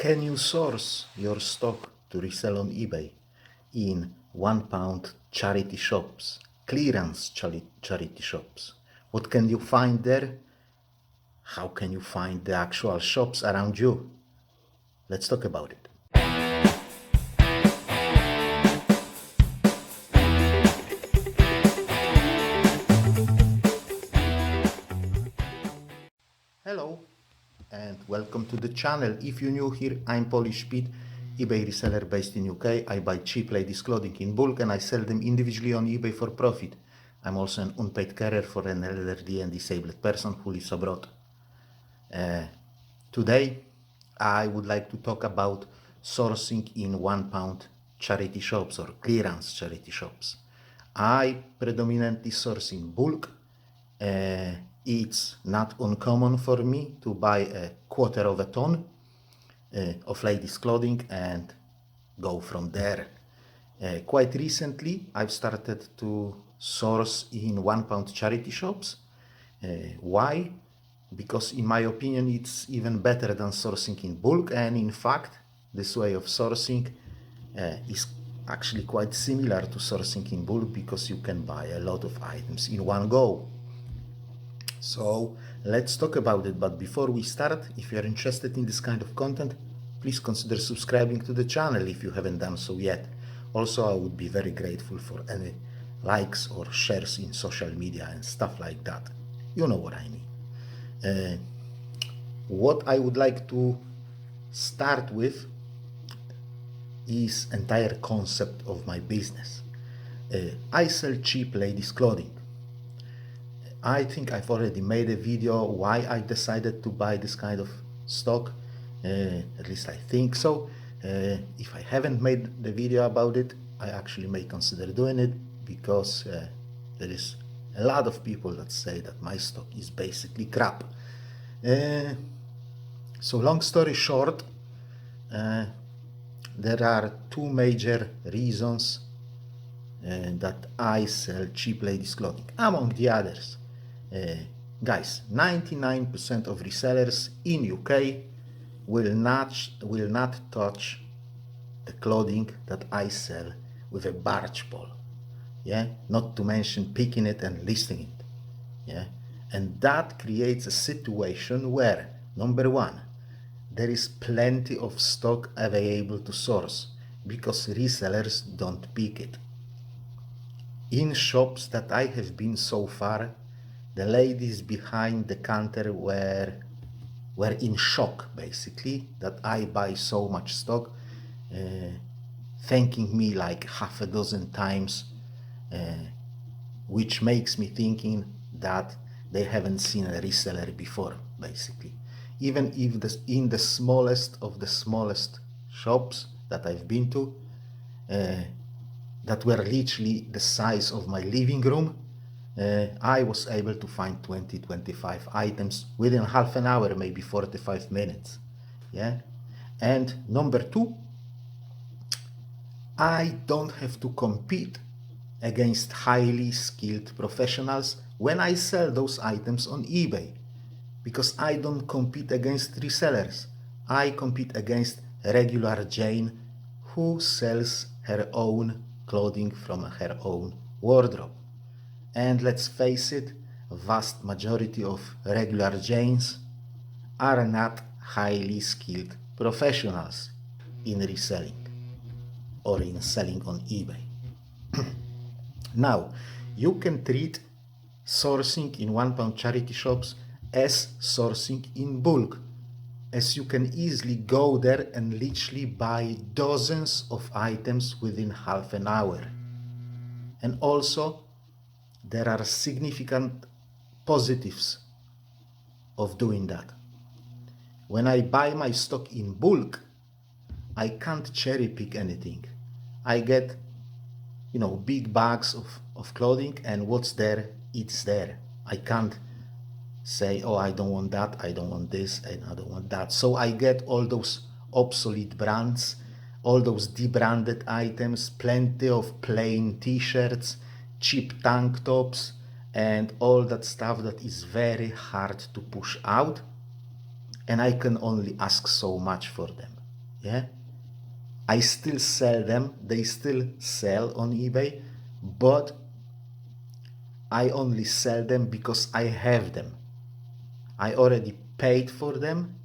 Can you source your stock to resell on eBay in £1 charity shops, clearance charity shops? What can you find there? How can you find the actual shops around you? Let's talk about it. Hello and welcome to the channel. If you're new here, I'm Polish Pete, eBay reseller based in UK. I buy cheap ladies clothing in bulk and I sell them individually on eBay for profit. I'm also an unpaid carer for an elderly and disabled person who lives abroad. Today I would like to talk about sourcing in £1 charity shops or clearance charity shops. I predominantly source in bulk. It's not uncommon for me to buy a quarter of a ton of ladies clothing and go from there. Quite recently I've started to source in £1 charity shops. Why? Because in my opinion it's even better than sourcing in bulk, and in fact this way of sourcing is actually quite similar to sourcing in bulk because you can buy a lot of items in one go. So let's talk about it, but before we start, if you're interested in this kind of content, please consider subscribing to the channel if you haven't done so yet. Also, I would be very grateful for any likes or shares in social media and stuff like that. You know what I mean. What I would like to start with is entire concept of my business. I sell cheap ladies clothing. I think I've already made a video why I decided to buy this kind of stock. At least I think so. If I haven't made the video about it, I actually may consider doing it because there is a lot of people that say that my stock is basically crap. So long story short, there are two major reasons that I sell cheap ladies clothing, among the others. Guys, 99% of resellers in UK will not touch the clothing that I sell with a barge pole. Yeah, not to mention picking it and listing it. Yeah, and that creates a situation where, number one, there is plenty of stock available to source because resellers don't pick it. In shops that I have been so far, the ladies behind the counter were in shock, basically, that I buy so much stock, thanking me like half a dozen times, which makes me thinking that they haven't seen a reseller before, basically. Even if in the smallest of the smallest shops that I've been to, that were literally the size of my living room, I was able to find 20-25 items within half an hour, maybe 45 minutes. Yeah. And number two, I don't have to compete against highly skilled professionals when I sell those items on eBay, because I don't compete against resellers. I compete against regular Jane who sells her own clothing from her own wardrobe. And let's face it, a vast majority of regular Janes are not highly skilled professionals in reselling or in selling on eBay. Now, you can treat sourcing in £1 charity shops as sourcing in bulk, as you can easily go there and literally buy dozens of items within half an hour. And also, there are significant positives of doing that. When I buy my stock in bulk, I can't cherry pick anything. I get, big bags of clothing, and what's there, it's there. I can't say, oh, I don't want that, I don't want this, and I don't want that. So I get all those obsolete brands, all those debranded items, plenty of plain t-shirts, cheap tank tops, and all that stuff that is very hard to push out, and I can only ask so much for them. Yeah, I still sell them, they still sell on eBay, but I only sell them because I have them. I already paid for them,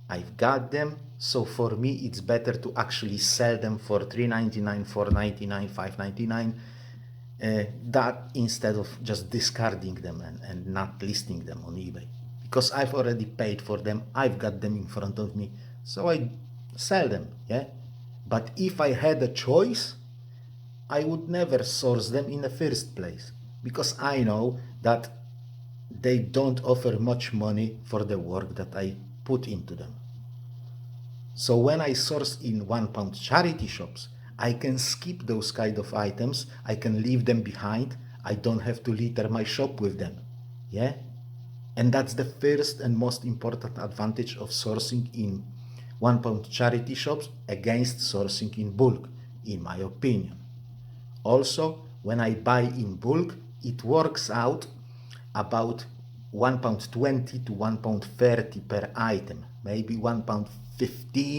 I've got them, so for me it's better to actually sell them for $3.99, $4.99, $5.99, that instead of just discarding them and not listing them on eBay. Because I've already paid for them, I've got them in front of me, so I sell them, yeah? But if I had a choice, I would never source them in the first place, because I know that they don't offer much money for the work that I put into them. So when I source in £1 charity shops, I can skip those kind of items, I can leave them behind, I don't have to litter my shop with them. Yeah? And that's the first and most important advantage of sourcing in £1 charity shops against sourcing in bulk, in my opinion. Also, when I buy in bulk, it works out about £1.20 to £1.30 per item, maybe £1.15,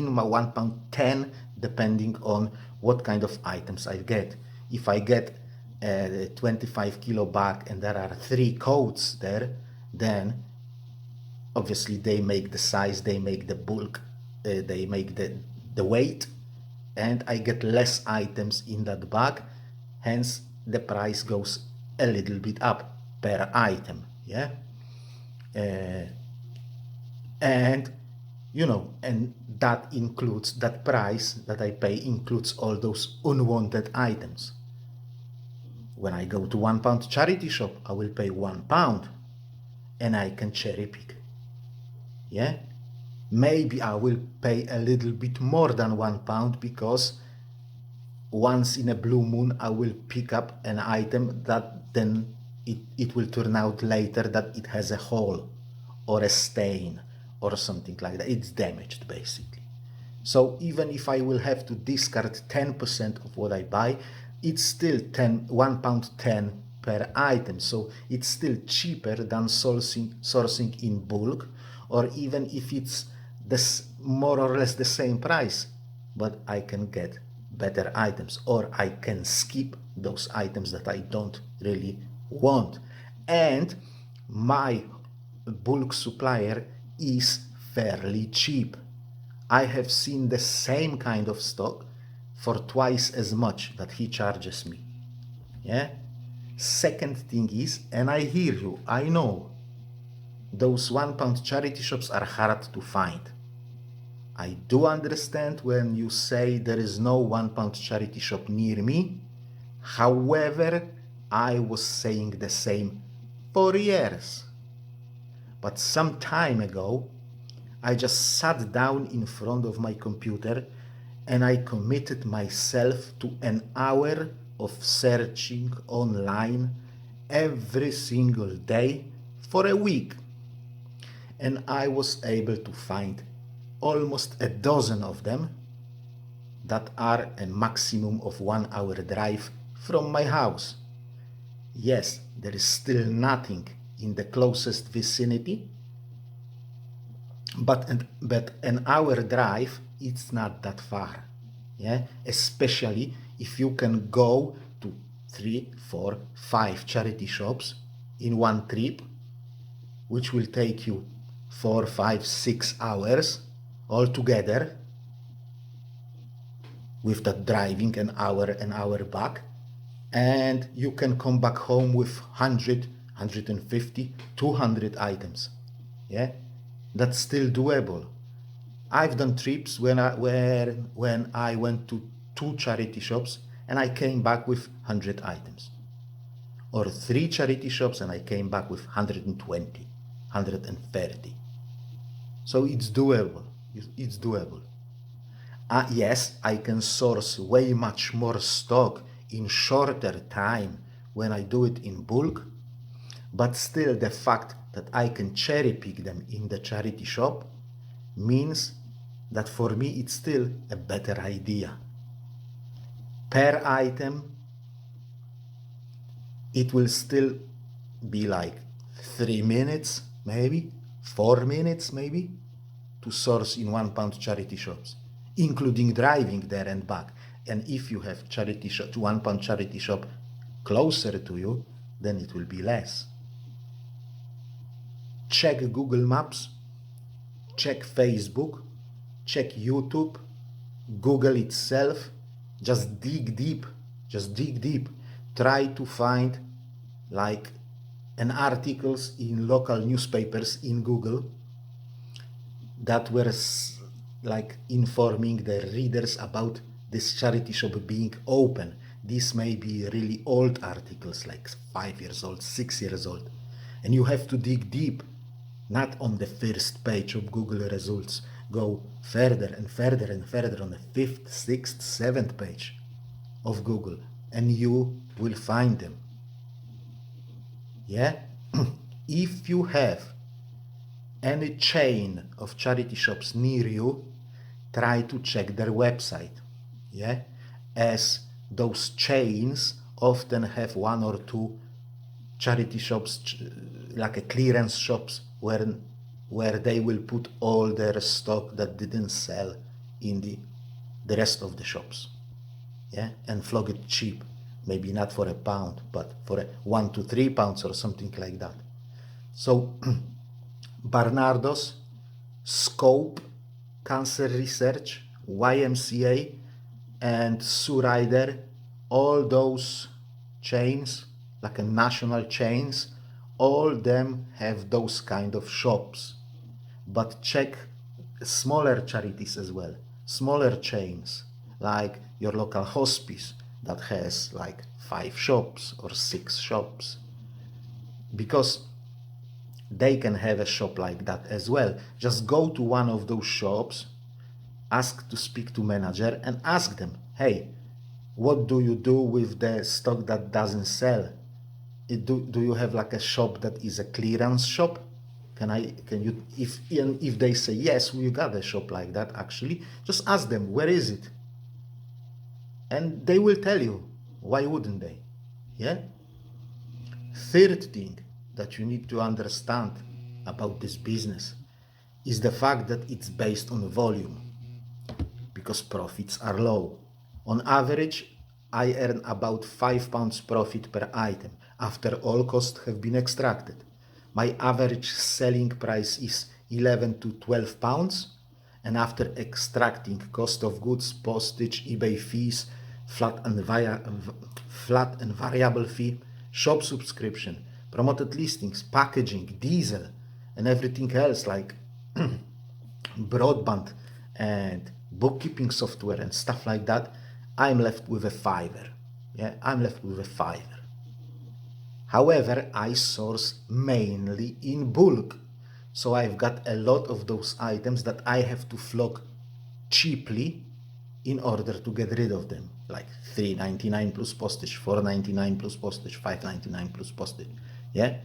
£1.10, depending on what kind of items I get. If I get a 25 kilo bag and there are 3 coats there, then obviously they make the size, they make the bulk, they make the weight, and I get less items in that bag, hence the price goes a little bit up per item. Yeah, and and that includes, that price that I pay includes all those unwanted items. When I go to £1 charity shop, I will pay £1 and I can cherry pick. Yeah, maybe I will pay a little bit more than £1 because once in a blue moon I will pick up an item that then it will turn out later that it has a hole or a stain or something like that. It's damaged basically. So even if I will have to discard 10% of what I buy, it's still £1.10 per item. So it's still cheaper than sourcing in bulk, or even if it's this more or less the same price, but I can get better items, or I can skip those items that I don't really want. And my bulk supplier is fairly cheap. I have seen the same kind of stock for twice as much that he charges me. Yeah. Second thing is, and I hear you, I know those £1 charity shops are hard to find. I do understand when you say there is no £1 charity shop near me. However, I was saying the same for years. But some time ago, I just sat down in front of my computer and I committed myself to an hour of searching online every single day for a week. And I was able to find almost a dozen of them that are a maximum of 1 hour drive from my house. Yes, there is still nothing in the closest vicinity, but an hour drive, it's not that far. Yeah, especially if you can go to 3, 4, 5 charity shops in one trip, which will take you 4, 5, 6 hours altogether, with that driving an hour back, and you can come back home with 100, 150, 200 items. Yeah, that's still doable. I've done trips when I went to 2 charity shops and I came back with 100 items, or 3 charity shops and I came back with 120, 130. So it's doable. It's doable. Yes, I can source way much more stock in shorter time when I do it in bulk, but still the fact that I can cherry pick them in the charity shop means that for me it's still a better idea. Per item, it will still be like 3 minutes, maybe 4 minutes, maybe, to source in £1 charity shops. including driving there and back. And if you have charity shop, £1 charity shop closer to you, then it will be less. Check Google Maps, check Facebook, check YouTube, Google itself. Just dig deep, Try to find like an articles in local newspapers in Google that were like informing the readers about this charity shop being open. These may be really old articles, like 5 years old, 6 years old. And you have to dig deep, not on the first page of Google results. Go further and further and further on the 5th, 6th, 7th page of Google, and you will find them. Yeah? If you have any chain of charity shops near you, try to check their website. Yeah? As those chains often have 1 or 2 charity shops, like a clearance shops, where they will put all their stock that didn't sell in the rest of the shops. Yeah, and flog it cheap, maybe not for £1, but for £1 to £3 or something like that. So Barnardo's, Scope, Cancer Research, YMCA, and Sue Ryder, all those chains, like a national chains, all them have those kind of shops. But check smaller charities as well, smaller chains, like your local hospice that has like 5 shops or 6 shops, because they can have a shop like that as well. Just go to one of those shops, ask to speak to manager and ask them, hey, what do you do with the stock that doesn't sell? Do you have like a shop that is a clearance shop? If they say yes, we got a shop like that, actually, just ask them, where is it? And they will tell you. Why wouldn't they? Yeah? Third thing that you need to understand about this business is the fact that it's based on volume, because profits are low. On average, I earn about £5 profit per item after all costs have been extracted. My average selling price is 11 to 12 pounds, and after extracting cost of goods, postage, eBay fees, flat and variable fee, shop subscription, promoted listings, packaging, diesel, and everything else like broadband and bookkeeping software and stuff like that, I'm left with a fiver. Yeah, I'm left with a fiver. However, I source mainly in bulk. So I've got a lot of those items that I have to flog cheaply in order to get rid of them. Like £3.99 plus postage, £4.99 plus postage, £5.99 plus postage. Yeah?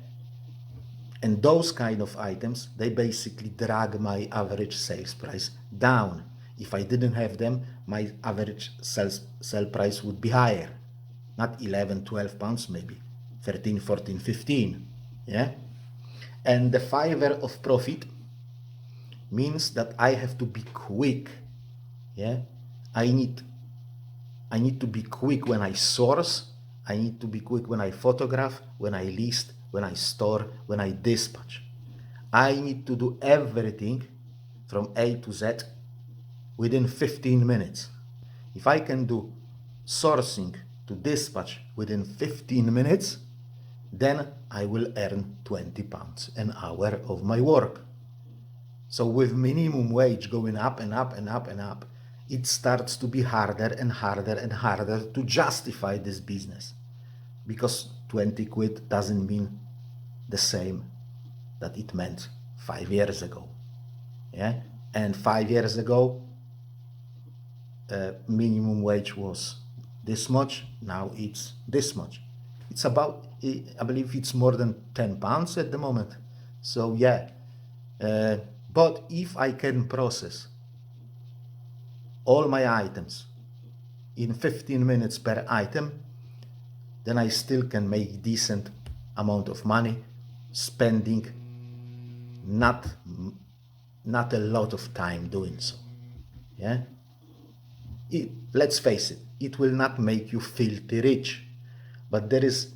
And those kind of items, they basically drag my average sales price down. If I didn't have them, my average sell price would be higher. Not 11, 12 pounds, maybe 13, 14, 15. Yeah? And the fiver of profit means that I have to be quick. Yeah? I need to be quick when I source. I need to be quick when I photograph, when I list, when I store, when I dispatch. I need to do everything from A to Z within 15 minutes. If I can do sourcing to dispatch within 15 minutes, then I will earn £20 an hour of my work. So with minimum wage going up and up and up and up, it starts to be harder and harder and harder to justify this business, because 20 quid doesn't mean the same that it meant 5 years ago. Yeah, and 5 years ago, minimum wage was this much. Now it's this much. It's about, I believe it's more than £10 at the moment. So yeah, but if I can process all my items in 15 minutes per item, then I still can make decent amount of money, spending not a lot of time doing so. Yeah. let's face it, it will not make you filthy rich, but there is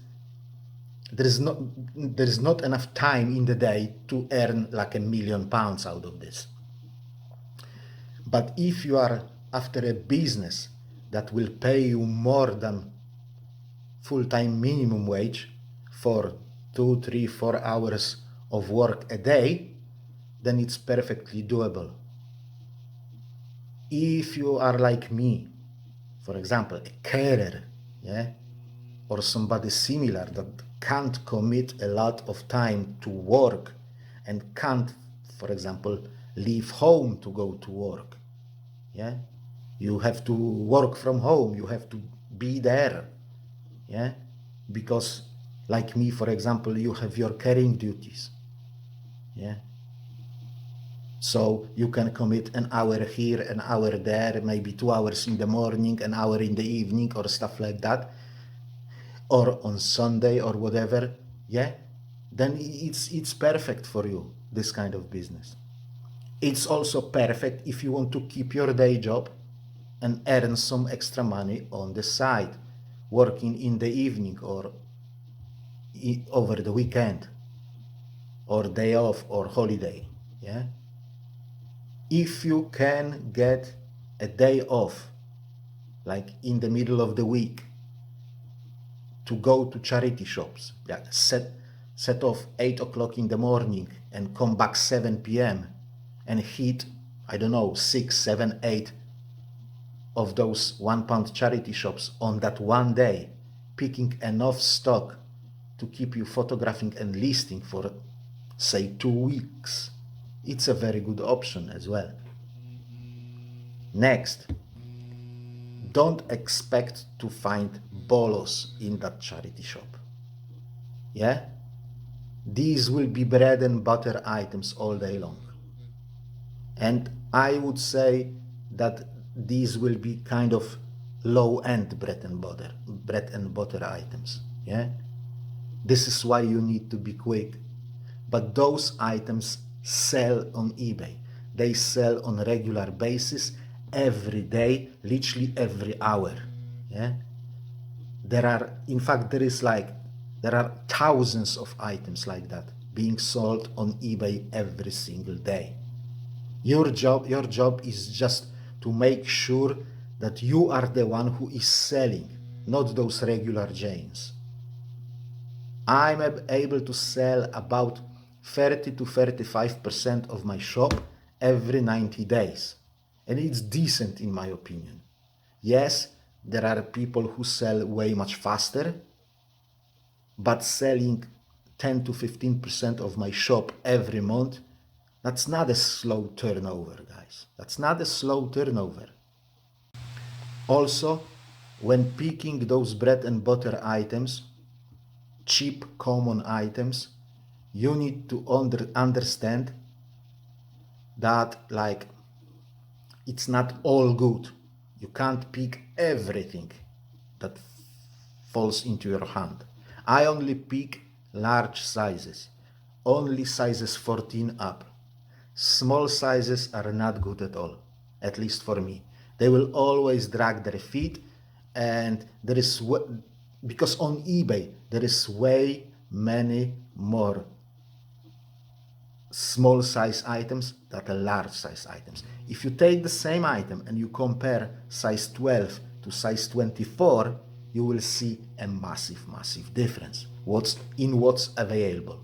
not enough time in the day to earn like £1,000,000 out of this. But if you are after a business that will pay you more than full-time minimum wage for 2, 3, 4 hours of work a day, then it's perfectly doable. If you are like me, for example, a carer, yeah, or somebody similar that can't commit a lot of time to work and can't, for example, leave home to go to work, yeah, you have to work from home, you have to be there, yeah, because like me, for example, you have your caring duties, yeah, so you can commit an hour here, an hour there, maybe 2 hours in the morning, an hour in the evening, or stuff like that, or on Sunday or whatever, yeah, then it's perfect for you, this kind of business. It's also perfect if you want to keep your day job and earn some extra money on the side, working in the evening or over the weekend or day off or holiday, yeah. If you can get a day off, like in the middle of the week, to go to charity shops, yeah, set off 8 o'clock in the morning and come back 7 p.m. and hit, I don't know, 6, 7, 8 of those £1 charity shops on that one day, picking enough stock to keep you photographing and listing for, say, 2 weeks. It's a very good option as well. Next, don't expect to find bolos in that charity shop. Yeah? These will be bread and butter items all day long. And I would say that these will be kind of low-end bread and butter items. Yeah? This is why you need to be quick. But those items sell on eBay. They sell on a regular basis, every day, literally every hour. Yeah? There are thousands of items like that being sold on eBay every single day. Your job is just to make sure that you are the one who is selling, not those regular Janes. I'm able to sell about 30 to 35% of my shop every 90 days. And it's decent in my opinion. Yes, there are people who sell way much faster, but selling 10 to 15% of my shop every month, that's not a slow turnover, guys. That's not a slow turnover. Also, when picking those bread and butter items, cheap common items, you need to understand that like it's not all good. You can't pick everything that falls into your hand. I only pick large sizes, only sizes 14 up. Small sizes are not good at all, at least for me. They will always drag their feet, and because on eBay there is way many more small size items than large size items. If you take the same item and you compare size 12 to size 24, you will see a massive difference what's available.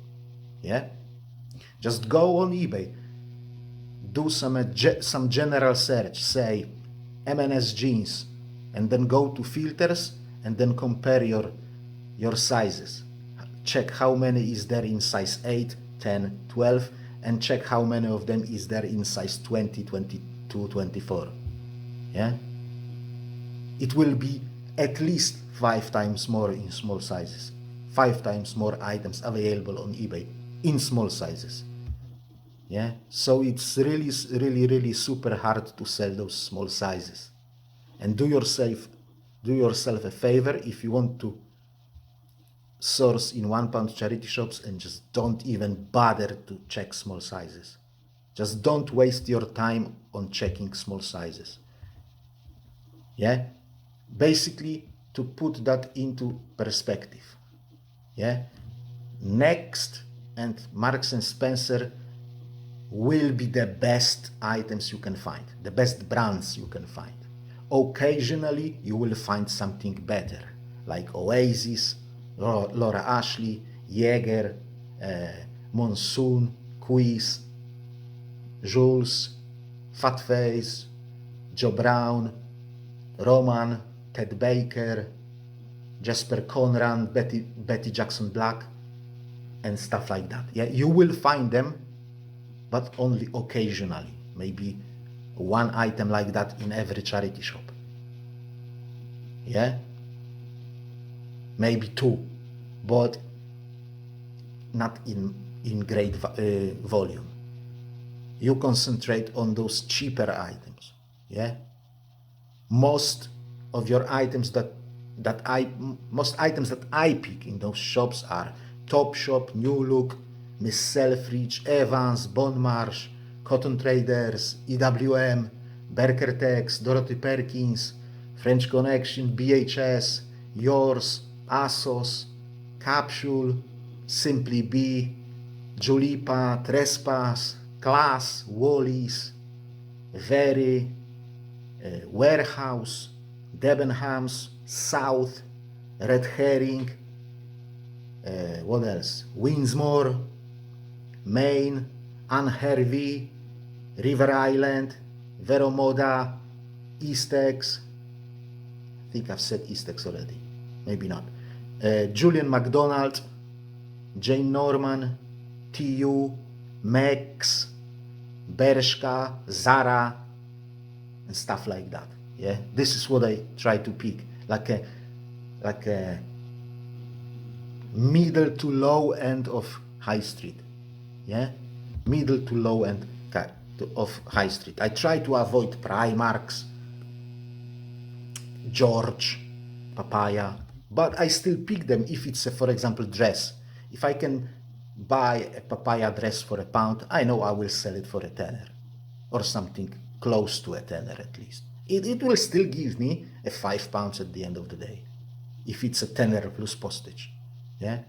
Yeah, just go on eBay, do some general search, say M&S jeans, and then go to filters and then compare your sizes. Check how many is there in size 8, 10, 12, and check how many of them is there in size 20, 22, 24. Yeah? It will be at least 5 times more in small sizes. 5 times more items available on eBay in small sizes. Yeah? So it's really super hard to sell those small sizes. And do yourself a favor if you want to source in £1 charity shops, and just don't even bother to check small sizes. Just don't waste your time on checking small sizes. Yeah, basically to put that into perspective. Yeah, Next and Marks and Spencer will be the best items you can find, the best brands you can find. Occasionally, you will find something better, like Oasis, Laura Ashley, Jaeger, Monsoon, Quiz, Jules, Fat Face, Joe Brown, Roman, Ted Baker, Jasper Conran, Betty Jackson Black, and stuff like that. Yeah, you will find them, but only occasionally. Maybe one item like that in every charity shop. Yeah, maybe two, but not in great volume. You concentrate on those cheaper items. Yeah, most of your items most items that I pick in those shops are Topshop, New Look, Miss Selfridge, Evans, Bon Marsh, Cotton Traders, EWM, Berker Tex, Dorothy Perkins, French Connection, BHS, Yours, ASOS, Capsule, Simply Be, Julipa, Trespass, Class, Wallis, Very, Warehouse, Debenhams, South, Red Herring, what else? Winsmore, Maine, Unhervey, River Island, Veromoda, Eastex. I think I've said Eastex already. Maybe not. Julian McDonald, Jane Norman, TU, Max, Bershka, Zara, and stuff like that. Yeah, this is what I try to pick, like a middle to low end of high street. Yeah, middle to low end of high street. I try to avoid Primarks, George, Papaya, but I still pick them if it's a, for example, dress. If I can buy a Papaya dress for £1, I know I will sell it for a tenner or something close to a tenner at least. It will still give me a £5 at the end of the day if it's a tenner plus postage. Yeah,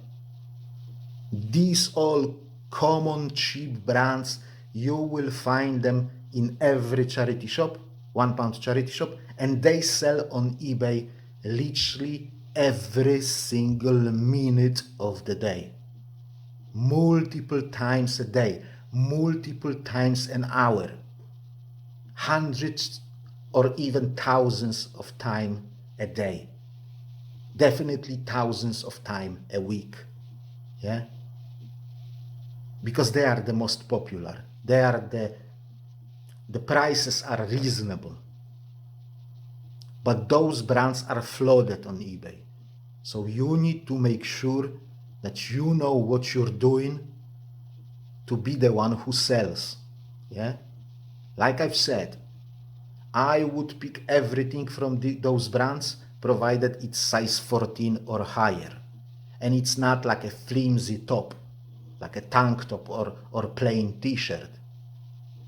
these all common cheap brands, you will find them in every charity shop, £1 charity shop, and they sell on eBay literally every single minute of the day, multiple times a day, multiple times an hour, hundreds or even thousands of times a day, definitely thousands of times a week. Yeah, because they are the most popular. They are the prices are reasonable, but those brands are flooded on eBay. So you need to make sure that you know what you're doing to be the one who sells. Yeah, like I've said, I would pick everything from those brands provided it's size 14 or higher, and it's not like a flimsy top, like a tank top or plain t-shirt.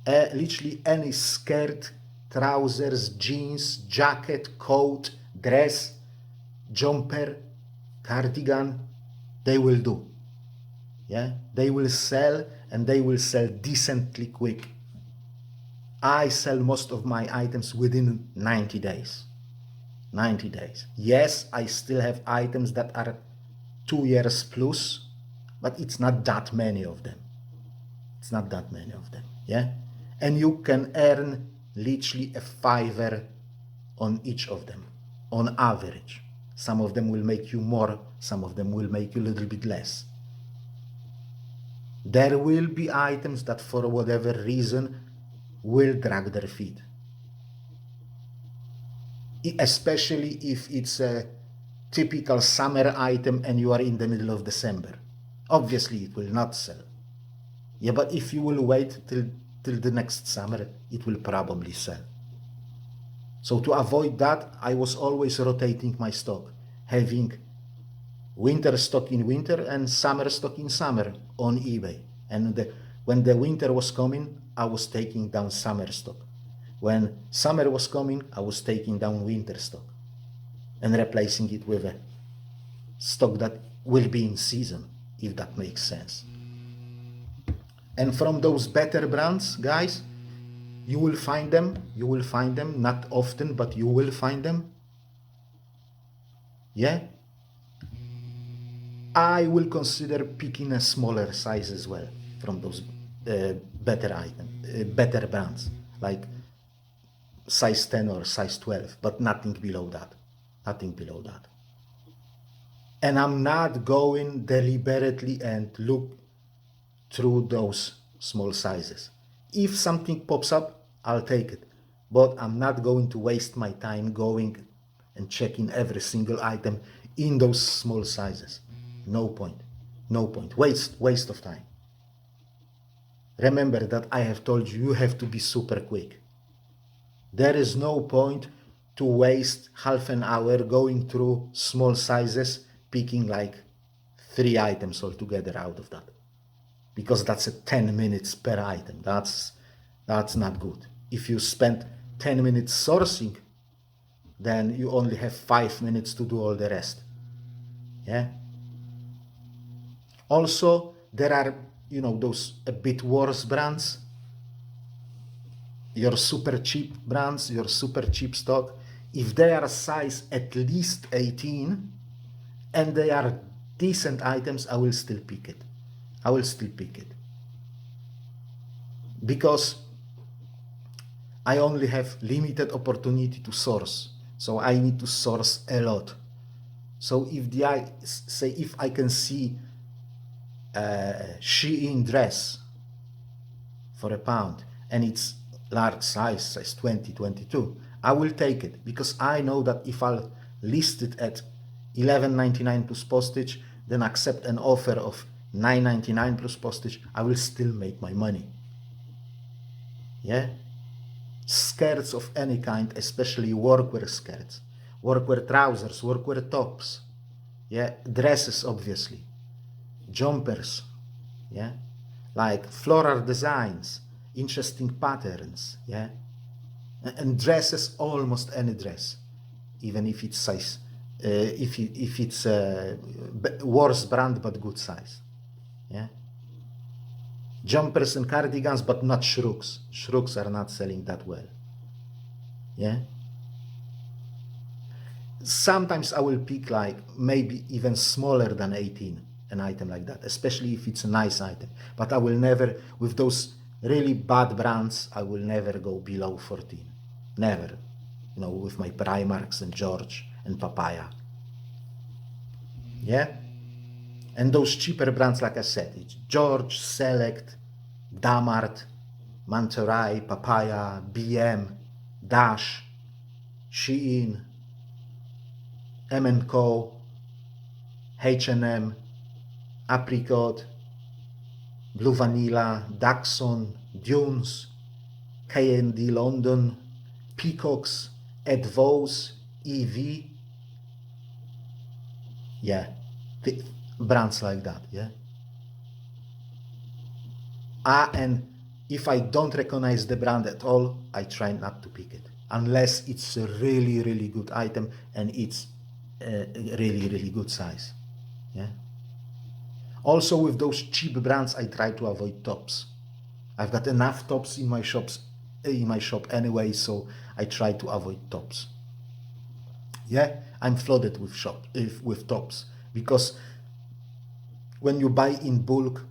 Literally any skirt, trousers, jeans, jacket, coat, dress, jumper, cardigan, they will do. Yeah, they will sell, and they will sell decently quick. I sell most of my items within 90 days. 90 days. Yes, I still have items that are 2 years plus, but it's not that many of them. It's not that many of them. Yeah, and you can earn literally a £5 on each of them on average. Some of them will make you more, some of them will make you a little bit less. There will be items that for whatever reason will drag their feet, especially if it's a typical summer item and you are in the middle of December. Obviously it will not sell. Yeah, but if you will wait till the next summer, it will probably sell. So to avoid that, I was always rotating my stock, having winter stock in winter and summer stock in summer on eBay. And when the winter was coming, I was taking down summer stock. When summer was coming, I was taking down winter stock and replacing it with a stock that will be in season, if that makes sense. And from those better brands, guys, you will find them, not often, but you will find them. Yeah? I will consider picking a smaller size as well from those better brands, like size 10 or size 12, but nothing below that. Nothing below that. And I'm not going deliberately and look through those small sizes. If something pops up, I'll take it. But I'm not going to waste my time going and checking every single item in those small sizes. No point. No point. Waste of time. Remember that I have told you, you have to be super quick. There is no point to waste half an hour going through small sizes, picking like 3 items altogether out of that. Because that's a 10 minutes per item. That's not good. If you spend 10 minutes sourcing, then you only have 5 minutes to do all the rest. Yeah. Also, there are, those a bit worse brands, your super cheap brands, your super cheap stock. If they are size at least 18 and they are decent items, I will still pick it. I will still pick it. Because I only have limited opportunity to source. So I need to source a lot. So if I can see a Shein dress for £1 and it's large size 20, 22, I will take it, because I know that if I'll list it at $11.99 plus postage, then accept an offer of $9.99 plus postage, I will still make my money. Yeah? Skirts of any kind, especially workwear skirts, workwear trousers, workwear tops, yeah, dresses obviously, jumpers, yeah, like floral designs, interesting patterns, yeah, and dresses, almost any dress, even if it's size, if it's a worse brand but good size, yeah. Jumpers and cardigans, but not shrooks. Shrooks are not selling that well. Yeah. Sometimes I will pick like maybe even smaller than 18, an item like that, especially if it's a nice item. But I will never, with those really bad brands, I will never go below 14. Never. With my Primarks and George and Papaya. Yeah. And those cheaper brands, like I said, it's George, Select, Damart, Mantarai, Papaya, BM, Dash, Shein, M&Co, H&M, Apricot, Blue Vanilla, Dachshund, Dunes, K&D London, Peacocks, Advos, EV. Yeah, brands like that, yeah. And if I don't recognize the brand at all, I try not to pick it, unless it's a really, really good item and it's a really, really good size. Yeah. Also, with those cheap brands, I try to avoid tops. I've got enough tops in my shop anyway, so I try to avoid tops. Yeah, I'm flooded with tops, because when you buy in bulk,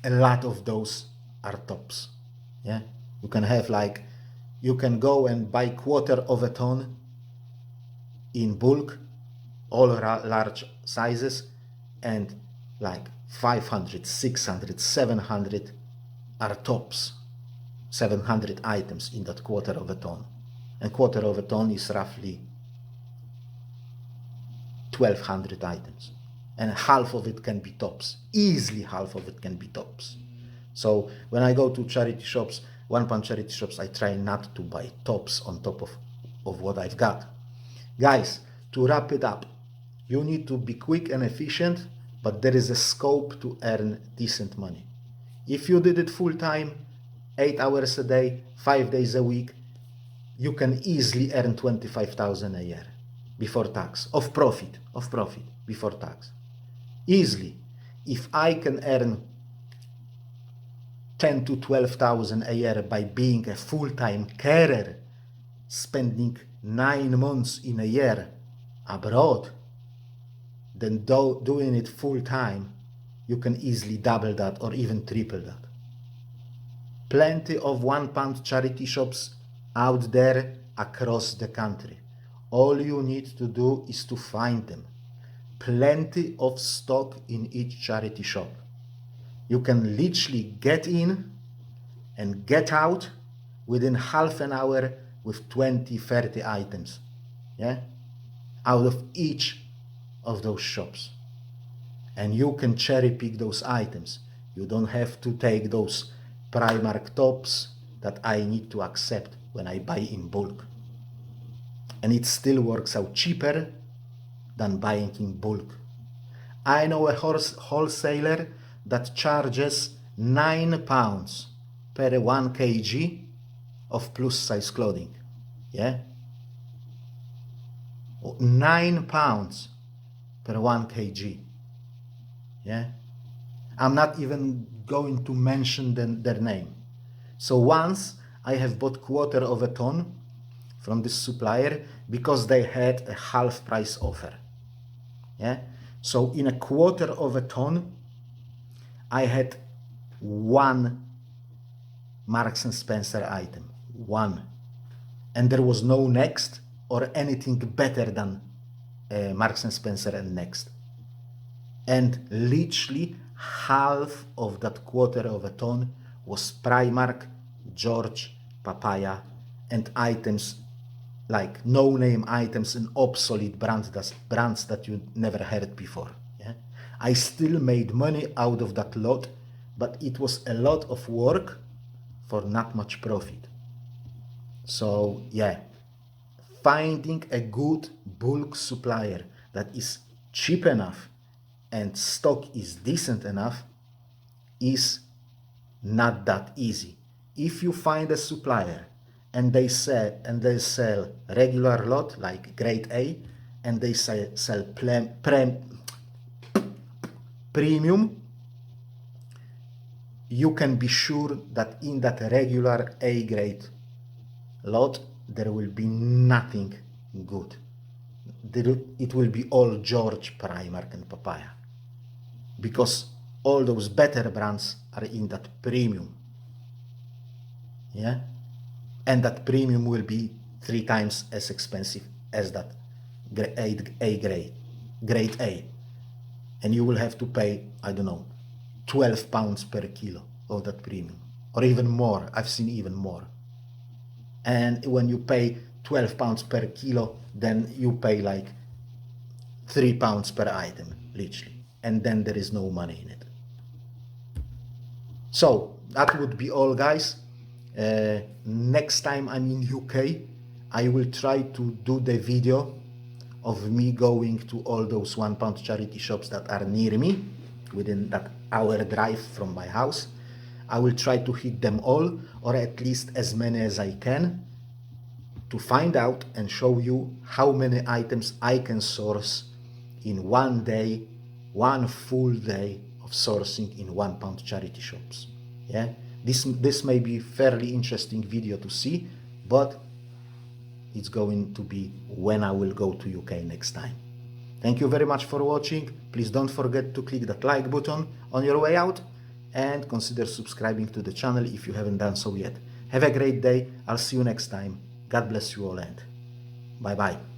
a lot of those are tops. Yeah, you can go and buy 1/4 of a ton in bulk, all large sizes, and like 500, 600, 700 are tops. 700 items in that 1/4 of a ton. And 1/4 of a ton is roughly 1,200 items. And half of it can be tops. Easily half of it can be tops. So when I go to charity shops, £1 charity shops, I try not to buy tops on top of what I've got. Guys, to wrap it up, you need to be quick and efficient, but there is a scope to earn decent money. If you did it full time 8 hours a day, 5 days a week, you can easily earn 25,000 a year before tax, of profit, before tax. Easily. If I can earn 10 to 12,000 a year by being a full-time carer, spending 9 months in a year abroad, then doing it full-time, you can easily double that or even triple that. Plenty of £1 charity shops out there across the country. All you need to do is to find them. Plenty of stock in each charity shop. You can literally get in and get out within half an hour with 20, 30 items, yeah, out of each of those shops. And you can cherry pick those items. You don't have to take those Primark tops that I need to accept when I buy in bulk. And it still works out cheaper than buying in bulk. I know a wholesaler that charges £9 per 1 kg of plus size clothing. Yeah? £9 per 1 kg. Yeah? I'm not even going to mention their name. So once I have bought 1/4 of a ton from this supplier because they had a half price offer. Yeah? So in a 1/4 of a ton, I had one Marks and Spencer item, one. And there was no Next or anything better than Marks and Spencer and Next. And literally half of that 1/4 of a ton was Primark, George, Papaya, and items like no-name items and obsolete brands that you never heard before. Yeah? I still made money out of that lot, but it was a lot of work for not much profit. So yeah, finding a good bulk supplier that is cheap enough and stock is decent enough is not that easy. If you find a supplier and they sell regular lot like grade A and they sell premium, you can be sure that in that regular A grade lot there will be nothing good. It will be all George, Primark and Papaya, because all those better brands are in that premium. Yeah? And that premium will be 3 times as expensive as that grade A. And you will have to pay, I don't know, £12 per kilo of that premium, or even more. I've seen even more. And when you pay £12 per kilo, then you pay like £3 per item, literally. And then there is no money in it. So that would be all, guys. Next time I'm in UK, I will try to do the video of me going to all those £1 charity shops that are near me, within that hour drive from my house. I will try to hit them all, or at least as many as I can, to find out and show you how many items I can source in one day, one full day of sourcing in £1 charity shops. Yeah, this may be fairly interesting video to see, but it's going to be when I will go to UK next time. Thank you very much for watching. Please don't forget to click that like button on your way out and consider subscribing to the channel if you haven't done so yet. Have a great day. I'll see you next time. God bless you all and bye bye.